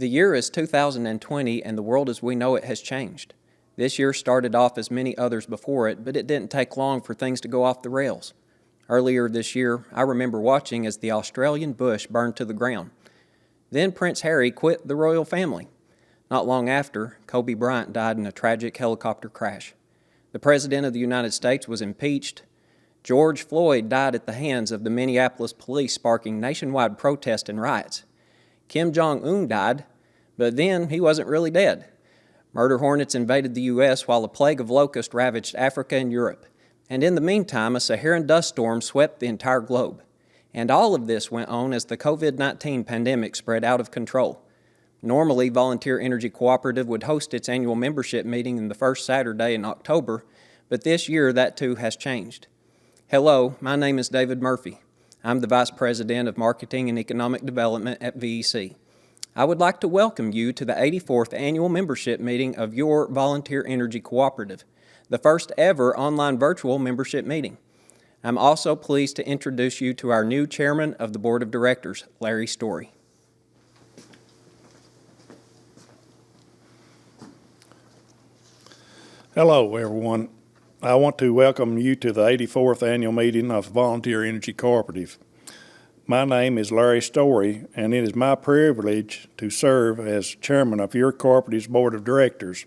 The year is 2020 and the world as we know it has changed. This year started off as many others before it, but it didn't take long for things to go off the rails. Earlier this year, I remember watching as the Australian bush burned to the ground. Then Prince Harry quit the royal family. Not long after, Kobe Bryant died in a tragic helicopter crash. The President of the United States was impeached. George Floyd died at the hands of the Minneapolis police, sparking nationwide protest and riots. Kim Jong-un died, but then he wasn't really dead. Murder hornets invaded the U.S. while a plague of locusts ravaged Africa and Europe. And in the meantime, a Saharan dust storm swept the entire globe. And all of this went on as the COVID-19 pandemic spread out of control. Normally, Volunteer Energy Cooperative would host its annual membership meeting in the first Saturday in October, but this year that too has changed. Hello, my name is David Murphy. I'm the Vice President of Marketing and Economic Development at VEC. I would like to welcome you to the 84th Annual Membership Meeting of your Volunteer Energy Cooperative, the first ever online virtual membership meeting. I'm also pleased to introduce you to our new Chairman of the Board of Directors, Larry Storie. Hello, everyone. I want to welcome you to the 84th Annual Meeting of Volunteer Energy Cooperative. My name is Larry Storie, and it is my privilege to serve as Chairman of your Cooperative's Board of Directors.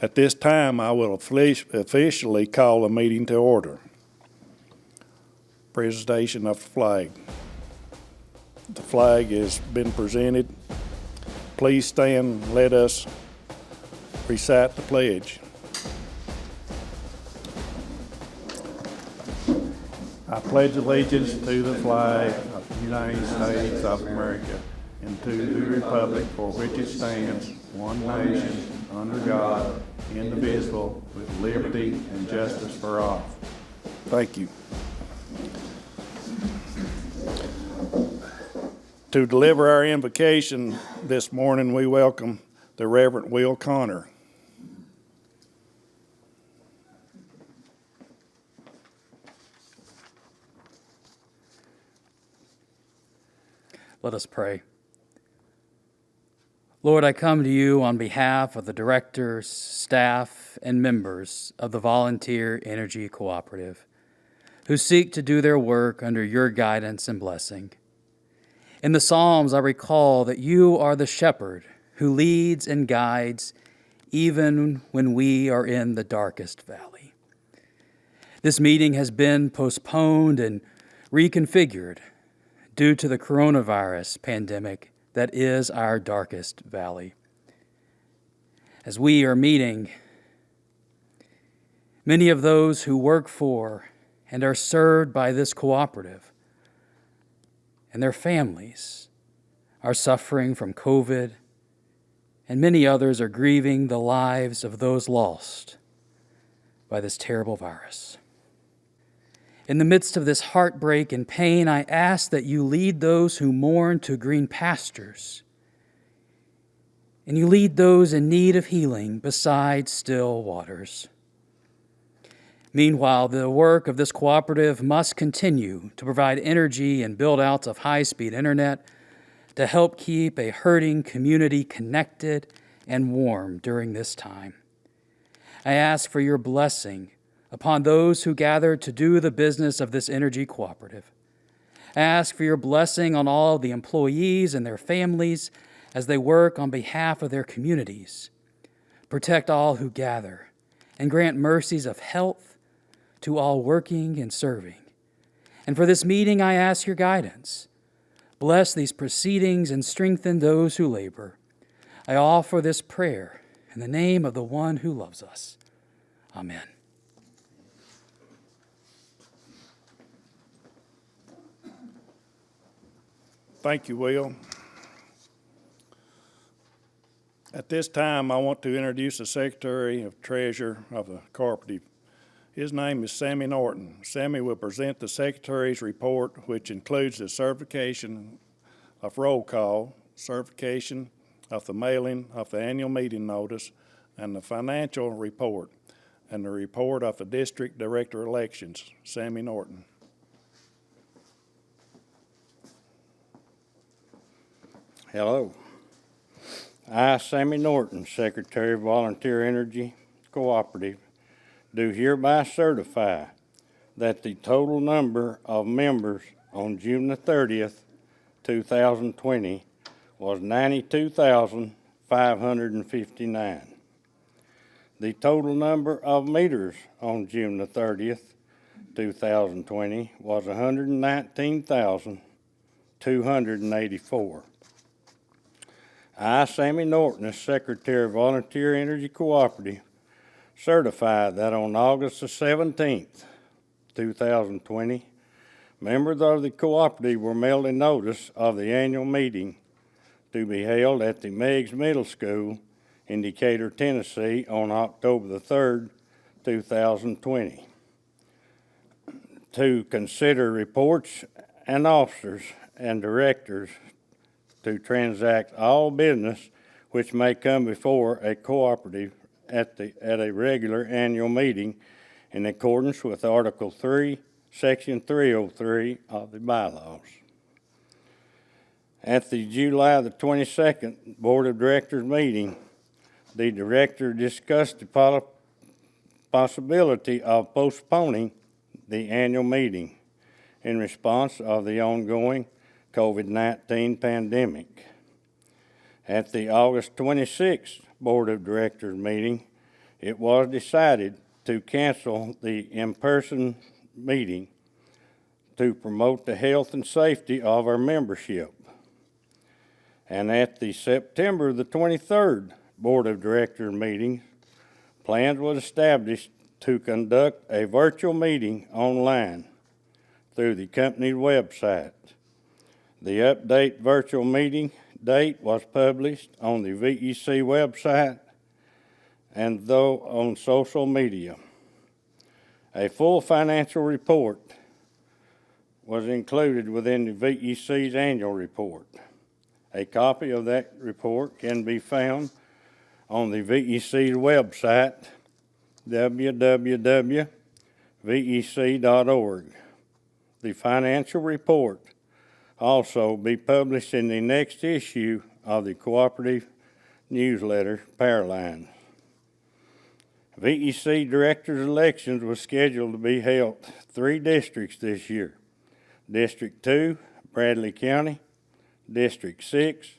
At this time, I will officially call the meeting to order. Presentation of the flag. The flag has been presented. Please stand and let us recite the pledge. I pledge allegiance to the flag of the United States of America and to the republic for which it stands, one nation, under God, indivisible, with liberty and justice for all. Thank you. To deliver our invocation this morning, we welcome the Reverend Will Connor. Let us pray. Lord, I come to you on behalf of the directors, staff, and members of the Volunteer Energy Cooperative who seek to do their work under your guidance and blessing. In the Psalms, I recall that you are the shepherd who leads and guides even when we are in the darkest valley. This meeting has been postponed and reconfigured due to the coronavirus pandemic that is our darkest valley. As we are meeting, many of those who work for and are served by this cooperative and their families are suffering from COVID, and many others are grieving the lives of those lost by this terrible virus. In the midst of this heartbreak and pain, I ask that you lead those who mourn to green pastures, and you lead those in need of healing beside still waters. Meanwhile, the work of this cooperative must continue to provide energy and build-outs of high-speed internet to help keep a hurting community connected and warm during this time. I ask for your blessing upon those who gather to do the business of this energy cooperative. I ask for your blessing on all the employees and their families as they work on behalf of their communities. Protect all who gather and grant mercies of health to all working and serving. And for this meeting, I ask your guidance. Bless these proceedings and strengthen those who labor. I offer this prayer in the name of the one who loves us. Amen. Thank you, Will. At this time, I want to introduce the Secretary of Treasurer of the Cooperative. His name is Sammy Norton. Sammy will present the Secretary's report, which includes the certification of roll call, certification of the mailing of the annual meeting notice, and the financial report, and the report of the District Director elections. Sammy Norton. Hello. I, Sammy Norton, Secretary of Volunteer Energy Cooperative, do hereby certify that the total number of members on June the 30th, 2020 was 92,559. The total number of meters on June the 30th, 2020 was 119,284. I, Sammy Norton, as Secretary of Volunteer Energy Cooperative, certify that on August the 17th, 2020, members of the cooperative were mailed a notice of the annual meeting to be held at the Meigs Middle School in Decatur, Tennessee on October the 3rd, 2020, to consider reports and officers and directors to transact all business which may come before a cooperative at a regular annual meeting in accordance with Article 3, Section 303 of the bylaws. At the July the 22nd Board of Directors meeting, the director discussed the possibility of postponing the annual meeting in response of the ongoing COVID-19 pandemic. At the August 26th Board of Directors meeting, it was decided to cancel the in-person meeting to promote the health and safety of our membership. And at the September the 23rd Board of Directors meeting, plans was established to conduct a virtual meeting online through the company's website. The update virtual meeting date was published on the VEC website and though on social media. A full financial report was included within the VEC's annual report. A copy of that report can be found on the VEC's website, www.vec.org. The financial report also be published in the next issue of the cooperative newsletter, Powerline. VEC directors' elections was scheduled to be held 3 districts this year. District 2, Bradley County, District 6,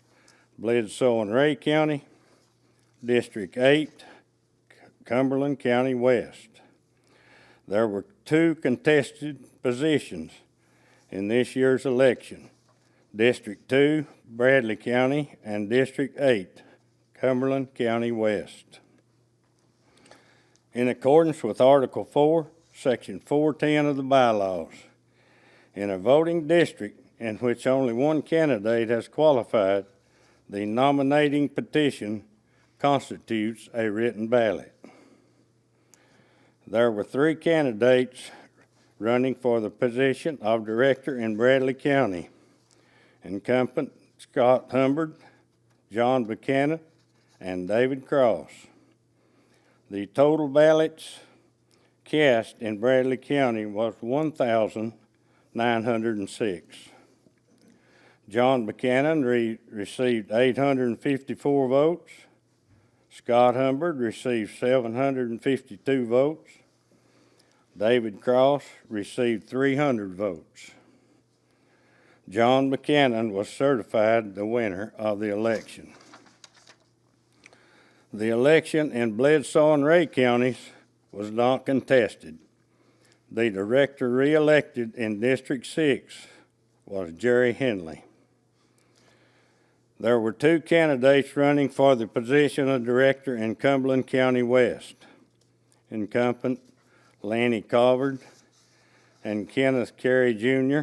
Bledsoe and Rhea County, District 8, Cumberland County West. There were 2 contested positions in this year's election, District 2, Bradley County, and District 8, Cumberland County West. In accordance with Article 4, Section 410 of the bylaws, in a voting district in which only one candidate has qualified, the nominating petition constitutes a written ballot. There were 3 candidates running for the position of director in Bradley County, incumbent Scott Humbard, John Buchanan, and David Cross. The total ballots cast in Bradley County was 1,906. John Buchanan received 854 votes. Scott Humbard received 752 votes. David Cross received 300 votes. John Buchanan was certified the winner of the election. The election in Bledsoe and Rhea counties was not contested. The director re-elected in District 6 was Jerry Henley. There were 2 candidates running for the position of director in Cumberland County West, incumbent Lanny Covard and Kenneth Carey Jr.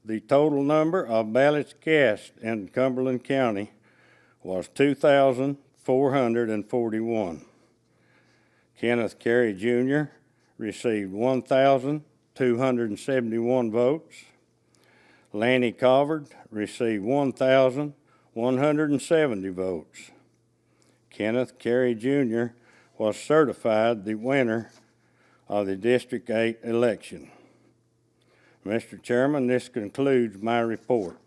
The total number of ballots cast in Cumberland County was 2,441. Kenneth Carey Jr. received 1,271 votes. Lanny Covard received 1,170 votes. Kenneth Carey Jr. was certified the winner of the District 8 election. Mr. Chairman, this concludes my report.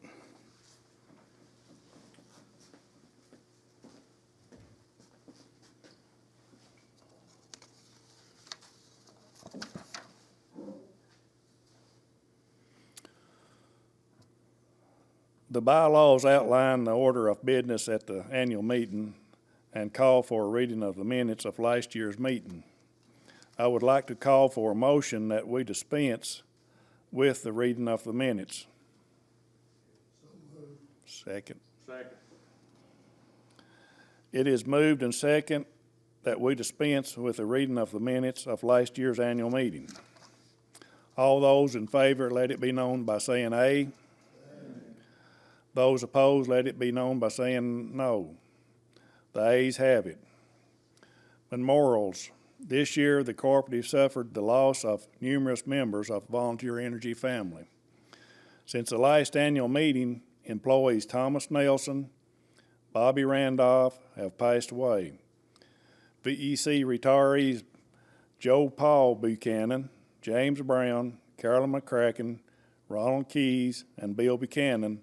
The bylaws outline the order of business at the annual meeting and call for a reading of the minutes of last year's meeting. I would like to call for a motion that we dispense with the reading of the minutes. Second. Second. It is moved and second that we dispense with the reading of the minutes of last year's annual meeting. All those in favor, let it be known by saying aye. Aye. Those opposed, let it be known by saying no. The ayes have it. Memorials. This year, the cooperative suffered the loss of numerous members of the volunteer energy family. Since the last annual meeting, employees Thomas Nelson, Bobby Randolph have passed away. VEC retirees Joe Paul Buchanan, James Brown, Carolyn McCracken, Ronald Keys, and Bill Buchanan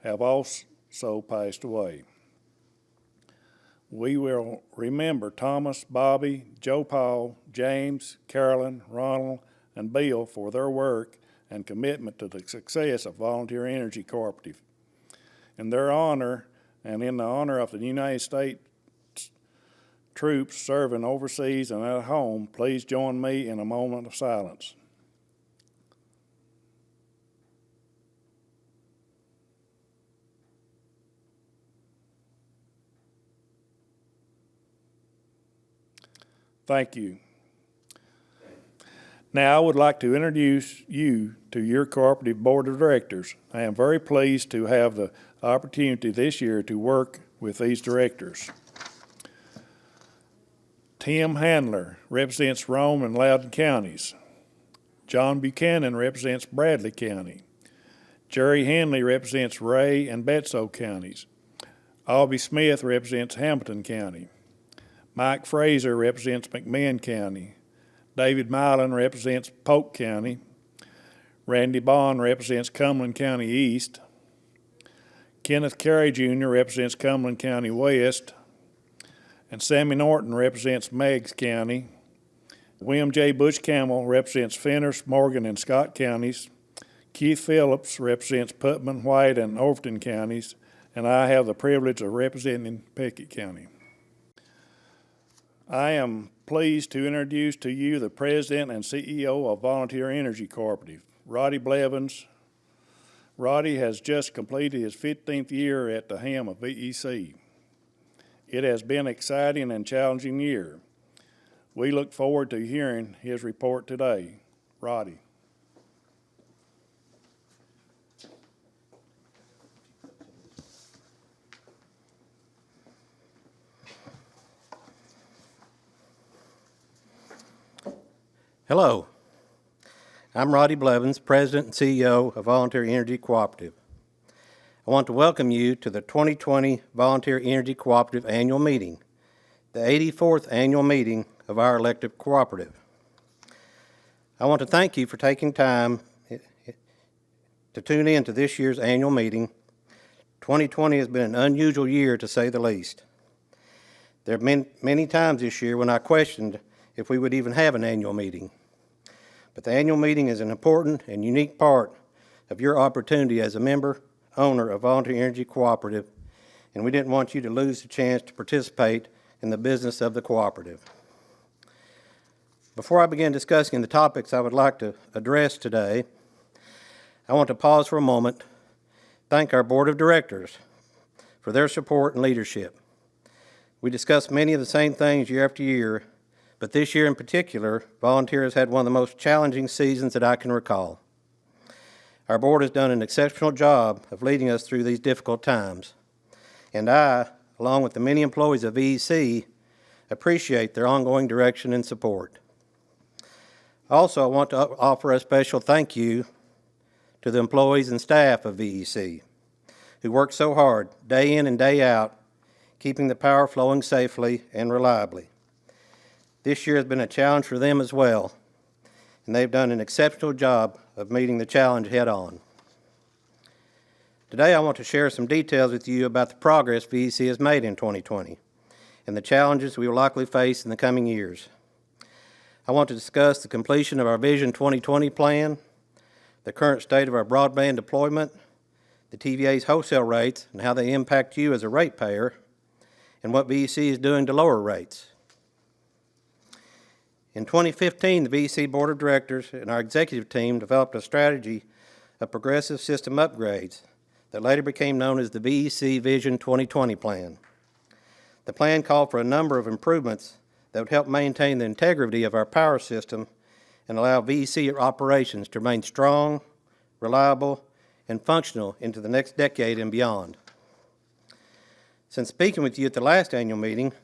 have also passed away. We will remember Thomas, Bobby, Joe Paul, James, Carolyn, Ronald, and Bill for their work and commitment to the success of Volunteer Energy Cooperative. In their honor and in the honor of the United States troops serving overseas and at home, please join me in a moment of silence. Thank you. Now I would like to introduce you to your cooperative board of directors. I am very pleased to have the opportunity this year to work with these directors. Tim Handler represents Rome and Loudoun counties. John Buchanan represents Bradley County. Jerry Henley represents Ray and Bledsoe counties. Albie Smith represents Hamilton County. Mike Fraser represents McMinn County. David Milan represents Polk County. Randy Bond represents Cumberland County East. Kenneth Carey Jr. represents Cumberland County West. And Sammy Norton represents Meigs County. William J. Bush Campbell represents Fenner, Morgan, and Scott counties. Keith Phillips represents Putnam, White, and Overton counties. And I have the privilege of representing Pickett County. I am pleased to introduce to you the President and CEO of Volunteer Energy Cooperative, Rody Blevins. Rody has just completed his 15th year at the helm of VEC. It has been an exciting and challenging year. We look forward to hearing his report today. Rody. Hello, I'm Rody Blevins, President and CEO of Volunteer Energy Cooperative. I want to welcome you to the 2020 Volunteer Energy Cooperative Annual Meeting, the 84th annual meeting of our elective cooperative. I want to thank you for taking time to tune in to this year's annual meeting. 2020 has been an unusual year, to say the least. There have been many times this year when I questioned if we would even have an annual meeting. But the annual meeting is an important and unique part of your opportunity as a member, owner of Volunteer Energy Cooperative, and we didn't want you to lose the chance to participate in the business of the cooperative. Before I begin discussing the topics I would like to address today, I want to pause for a moment, thank our board of directors for their support and leadership. We discuss many of the same things year after year, but this year in particular, Volunteer has had one of the most challenging seasons that I can recall. Our board has done an exceptional job of leading us through these difficult times, and I, along with the many employees of VEC, appreciate their ongoing direction and support. Also, I want to offer a special thank you to the employees and staff of VEC who work so hard day in and day out, keeping the power flowing safely and reliably. This year has been a challenge for them as well, and they've done an exceptional job of meeting the challenge head on. Today I want to share some details with you about the progress VEC has made in 2020 and the challenges we will likely face in the coming years. I want to discuss the completion of our Vision 2020 plan, the current state of our broadband deployment, the TVA's wholesale rates and how they impact you as a ratepayer, and what VEC is doing to lower rates. In 2015, the VEC Board of Directors and our executive team developed a strategy of progressive system upgrades that later became known as the VEC Vision 2020 Plan. The plan called for a number of improvements that would help maintain the integrity of our power system and allow VEC operations to remain strong, reliable, and functional into the next decade and beyond. Since speaking with you at the last annual meeting,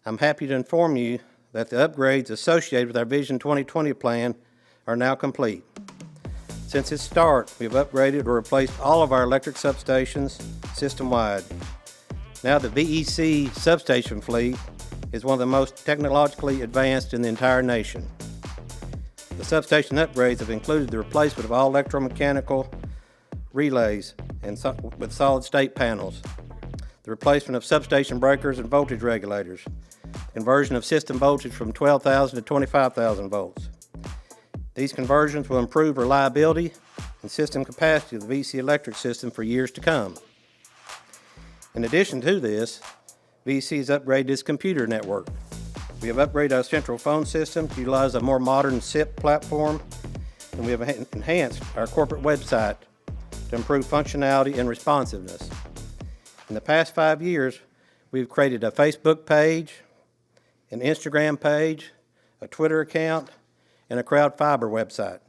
I'm happy to inform you that the upgrades associated with our Vision 2020 plan are now complete. Since its start, we've upgraded or replaced all of our electric substations system-wide. Now the VEC substation fleet is one of the most technologically advanced in the entire nation. The substation upgrades have included the replacement of all electromechanical relays and with solid-state panels, the replacement of substation breakers and voltage regulators, conversion of system voltage from 12,000 to 25,000 volts. These conversions will improve reliability and system capacity of the VEC electric system for years to come. In addition to this, VEC has upgraded its computer network. We have upgraded our central phone system to utilize a more modern SIP platform, and we have enhanced our corporate website to improve functionality and responsiveness. In the past 5 years, we've created a Facebook page, an Instagram page, a Twitter account, and a crowd fiber website.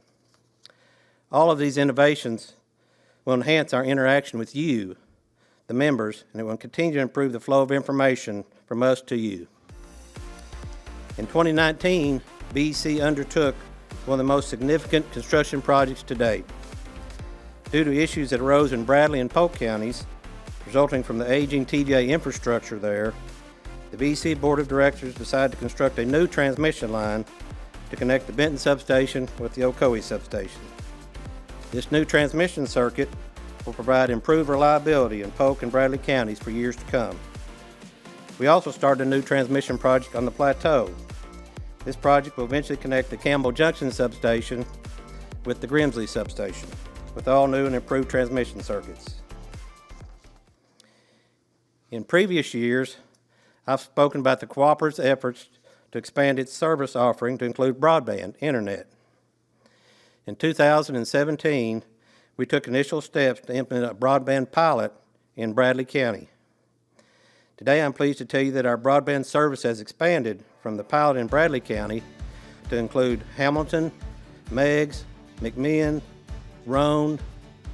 All of these innovations will enhance our interaction with you, the members, and it will continue to improve the flow of information from us to you. In 2019, VEC undertook one of the most significant construction projects to date. Due to issues that arose in Bradley and Polk counties, resulting from the aging TVA infrastructure there, the VEC Board of Directors decided to construct a new transmission line to connect the Benton substation with the Ocoee substation. This new transmission circuit will provide improved reliability in Polk and Bradley counties for years to come. We also started a new transmission project on the plateau. This project will eventually connect the Campbell Junction substation with the Grimsley substation, with all new and improved transmission circuits. In previous years, I've spoken about the cooperative's efforts to expand its service offering to include broadband internet. In 2017, we took initial steps to implement a broadband pilot in Bradley County. Today, I'm pleased to tell you that our broadband service has expanded from the pilot in Bradley County to include Hamilton, Meigs, McMinn, Roane,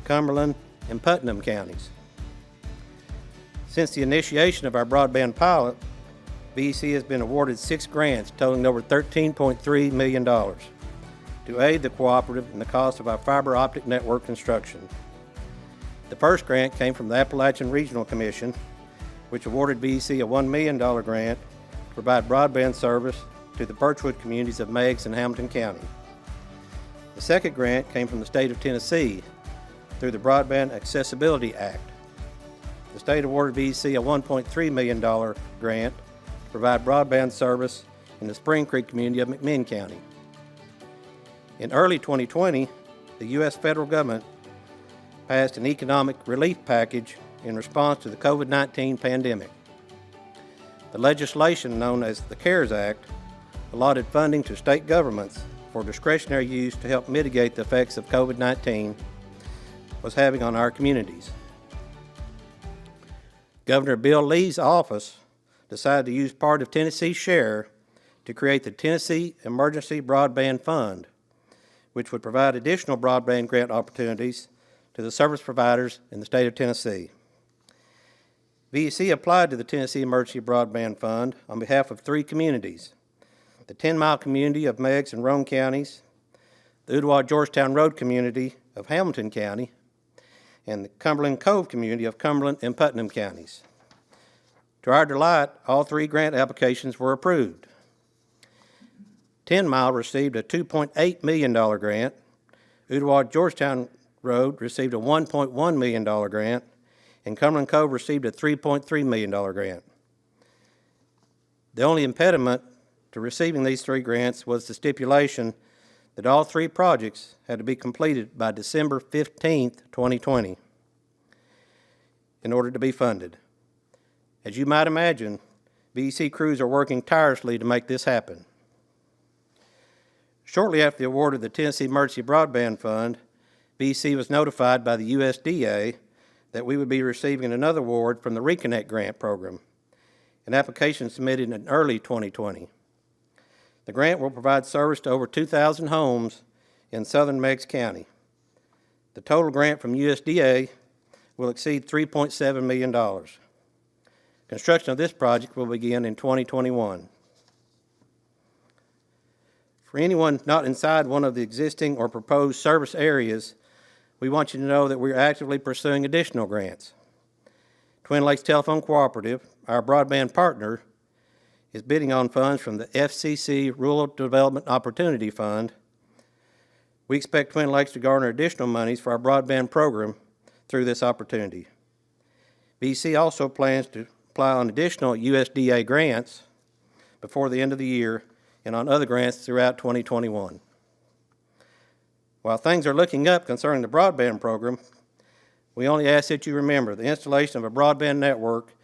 Cumberland, and Putnam counties. Since the initiation of our broadband pilot, VEC has been awarded 6 grants totaling over $13.3 million to aid the cooperative in the cost of our fiber optic network construction. The first grant came from the Appalachian Regional Commission, which awarded VEC a $1 million grant to provide broadband service to the Birchwood communities of Meigs and Hamilton County. The second grant came from the state of Tennessee through the Broadband Accessibility Act. The state awarded VEC a $1.3 million grant to provide broadband service in the Spring Creek community of McMinn County. In early 2020, the U.S. federal government passed an economic relief package in response to the COVID-19 pandemic. The legislation known as the CARES Act allotted funding to state governments for discretionary use to help mitigate the effects of COVID-19 was having on our communities. Governor Bill Lee's office decided to use part of Tennessee's share to create the Tennessee Emergency Broadband Fund, which would provide additional broadband grant opportunities to the service providers in the state of Tennessee. VEC applied to the Tennessee Emergency Broadband Fund on behalf of 3 communities: the 10-mile community of Meigs and Roane counties, the Ottawa-Georgetown Road community of Hamilton County, and the Cumberland Cove community of Cumberland and Putnam counties. To our delight, all 3 grant applications were approved. 10 Mile received a $2.8 million grant, Ottawa-Georgetown Road received a $1.1 million grant, and Cumberland Cove received a $3.3 million grant. The only impediment to receiving these 3 grants was the stipulation that all 3 projects had to be completed by December 15th, 2020. in order to be funded. As you might imagine, VEC crews are working tirelessly to make this happen. Shortly after the award of the Tennessee Emergency Broadband Fund, VEC was notified by the USDA that we would be receiving another award from the Reconnect Grant Program, an application submitted in early 2020. The grant will provide service to over 2,000 homes in southern Meigs County. The total grant from USDA will exceed $3.7 million. Construction of this project will begin in 2021. For anyone not inside one of the existing or proposed service areas, we want you to know that we're actively pursuing additional grants. Twin Lakes Telephone Cooperative, our broadband partner, is bidding on funds from the FCC Rural Development Opportunity Fund. We expect Twin Lakes to garner additional monies for our broadband program through this opportunity. VEC also plans to apply on additional USDA grants before the end of the year and on other grants throughout 2021. While things are looking up concerning the broadband program, we only ask that you remember the installation of a broadband network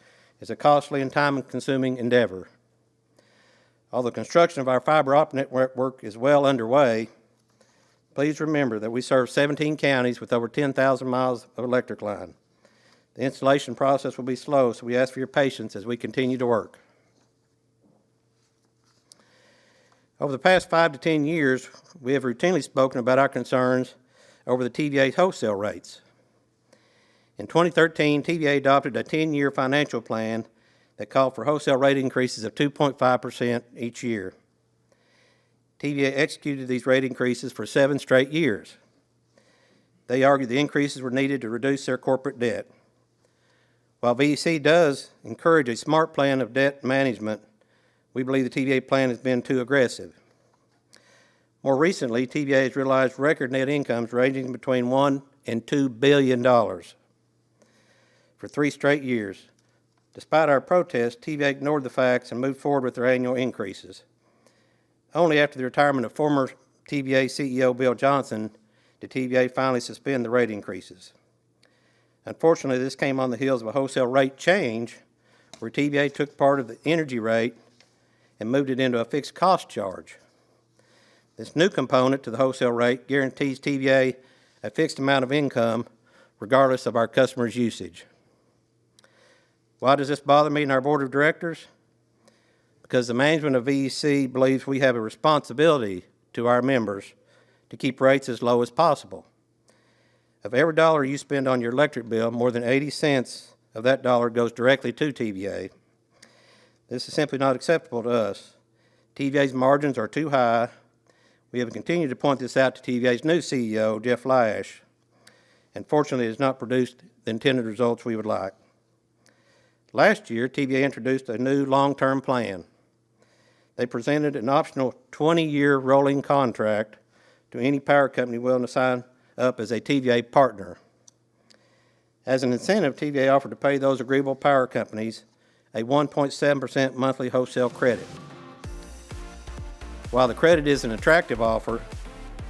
is a costly and time-consuming endeavor. Although construction of our fiber optic network is well underway, please remember that we serve 17 counties with over 10,000 miles of electric line. The installation process will be slow, so we ask for your patience as we continue to work. Over the past 5 to 10 years, we have routinely spoken about our concerns over the TVA wholesale rates. In 2013, TVA adopted a 10-year financial plan that called for wholesale rate increases of 2.5% each year. TVA executed these rate increases for 7 straight years. They argued the increases were needed to reduce their corporate debt. While VEC does encourage a smart plan of debt management, we believe the TVA plan has been too aggressive. More recently, TVA has realized record net incomes ranging between $1 and $2 billion for 3 straight years. Despite our protests, TVA ignored the facts and moved forward with their annual increases. Only after the retirement of former TVA CEO Bill Johnson did TVA finally suspend the rate increases. Unfortunately, this came on the heels of a wholesale rate change where TVA took part of the energy rate and moved it into a fixed cost charge. This new component to the wholesale rate guarantees TVA a fixed amount of income regardless of our customers' usage. Why does this bother me and our board of directors? Because the management of VEC believes we have a responsibility to our members to keep rates as low as possible. Of every dollar you spend on your electric bill, more than 80 cents of that dollar goes directly to TVA. This is simply not acceptable to us. TVA's margins are too high. We have continued to point this out to TVA's new CEO, Jeff Lash, and fortunately it has not produced the intended results we would like. Last year, TVA introduced a new long-term plan. They presented an optional 20-year rolling contract to any power company willing to sign up as a TVA partner. As an incentive, TVA offered to pay those agreeable power companies a 1.7% monthly wholesale credit. While the credit is an attractive offer,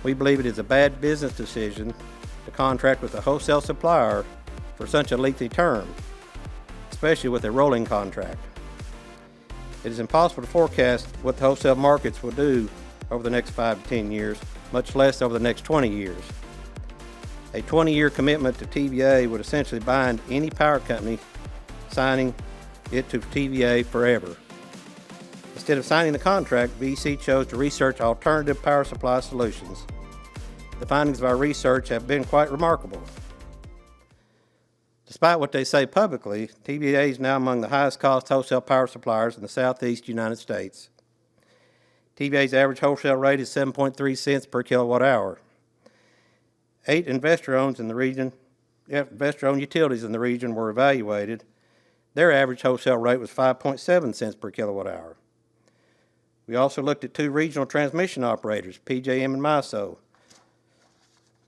we believe it is a bad business decision to contract with a wholesale supplier for such a lengthy term, especially with a rolling contract. It is impossible to forecast what the wholesale markets will do over the next 5 to 10 years, much less over the next 20 years. A 20-year commitment to TVA would essentially bind any power company signing it to TVA forever. Instead of signing the contract, VEC chose to research alternative power supply solutions. The findings of our research have been quite remarkable. Despite what they say publicly, TVA is now among the highest cost wholesale power suppliers in the southeast United States. TVA's average wholesale rate is 7.3 cents per kilowatt hour. 8 investor-owned utilities in the region were evaluated. Their average wholesale rate was 5.7 cents per kilowatt hour. We also looked at 2 regional transmission operators, PJM and MISO.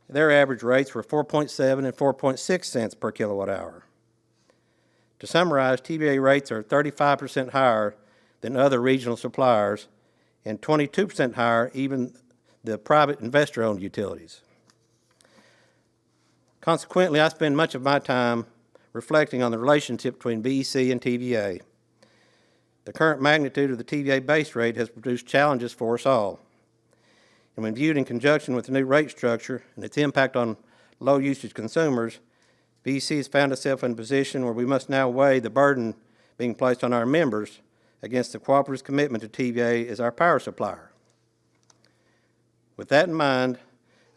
Their average rates were 4.7 and 4.6 cents per kilowatt hour. To summarize, TVA rates are 35% higher than other regional suppliers and 22% higher even the private investor-owned utilities. Consequently, I spend much of my time reflecting on the relationship between VEC and TVA. The current magnitude of the TVA base rate has produced challenges for us all. And when viewed in conjunction with the new rate structure and its impact on low-usage consumers, VEC has found itself in a position where we must now weigh the burden being placed on our members against the cooperative's commitment to TVA as our power supplier. With that in mind,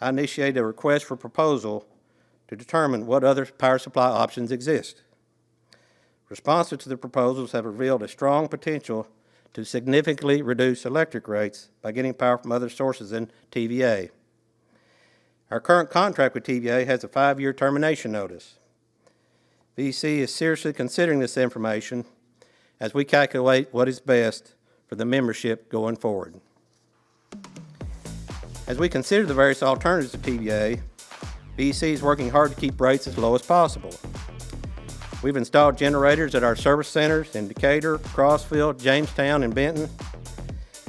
I initiated a request for proposal to determine what other power supply options exist. Responses to the proposals have revealed a strong potential to significantly reduce electric rates by getting power from other sources than TVA. Our current contract with TVA has a 5-year termination notice. VEC is seriously considering this information as we calculate what is best for the membership going forward. As we consider the various alternatives to TVA, VEC is working hard to keep rates as low as possible. We've installed generators at our service centers in Decatur, Crossville, Jamestown, and Benton.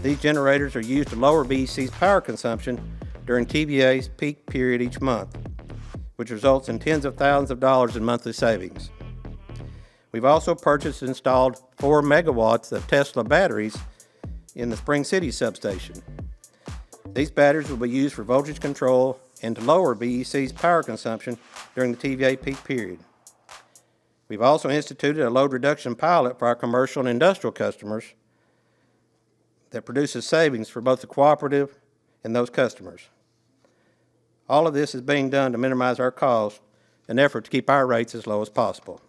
These generators are used to lower VEC's power consumption during TVA's peak period each month, which results in tens of thousands of dollars in monthly savings. We've also purchased and installed 4 megawatts of Tesla batteries in the Spring City substation. These batteries will be used for voltage control and to lower VEC's power consumption during the TVA peak period. We've also instituted a load reduction pilot for our commercial and industrial customers that produces savings for both the cooperative and those customers. All of this is being done to minimize our costs, an effort to keep our rates as low as possible.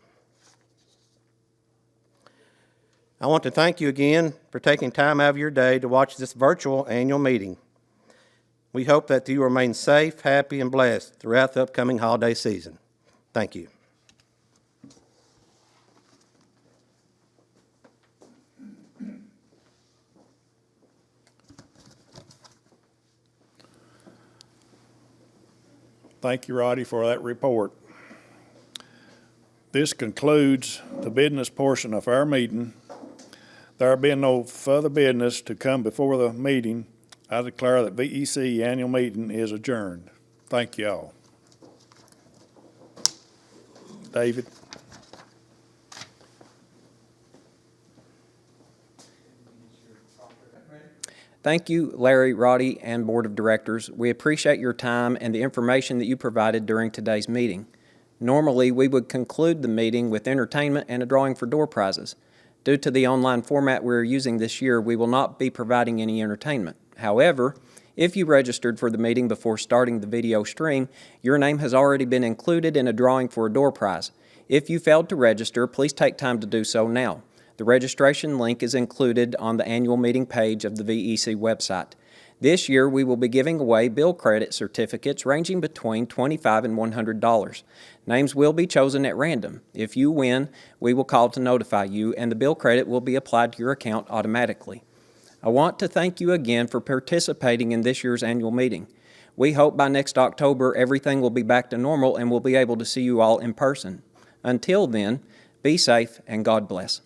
I want to thank you again for taking time out of your day to watch this virtual annual meeting. We hope that you remain safe, happy, and blessed throughout the upcoming holiday season. Thank you. Thank you, Rody, for that report. This concludes the business portion of our meeting. There being no further business to come before the meeting, I declare that VEC annual meeting is adjourned. Thank you all. David. Thank you, Larry, Rody, and Board of Directors. We appreciate your time and the information that you provided during today's meeting. Normally, we would conclude the meeting with entertainment and a drawing for door prizes. Due to the online format we're using this year, we will not be providing any entertainment. However, if you registered for the meeting before starting the video stream, your name has already been included in a drawing for a door prize. If you failed to register, please take time to do so now. The registration link is included on the annual meeting page of the VEC website. This year, we will be giving away bill credit certificates ranging between $25 and $100. Names will be chosen at random. If you win, we will call to notify you, and the bill credit will be applied to your account automatically. I want to thank you again for participating in this year's annual meeting. We hope by next October everything will be back to normal and we'll be able to see you all in person. Until then, be safe and God bless.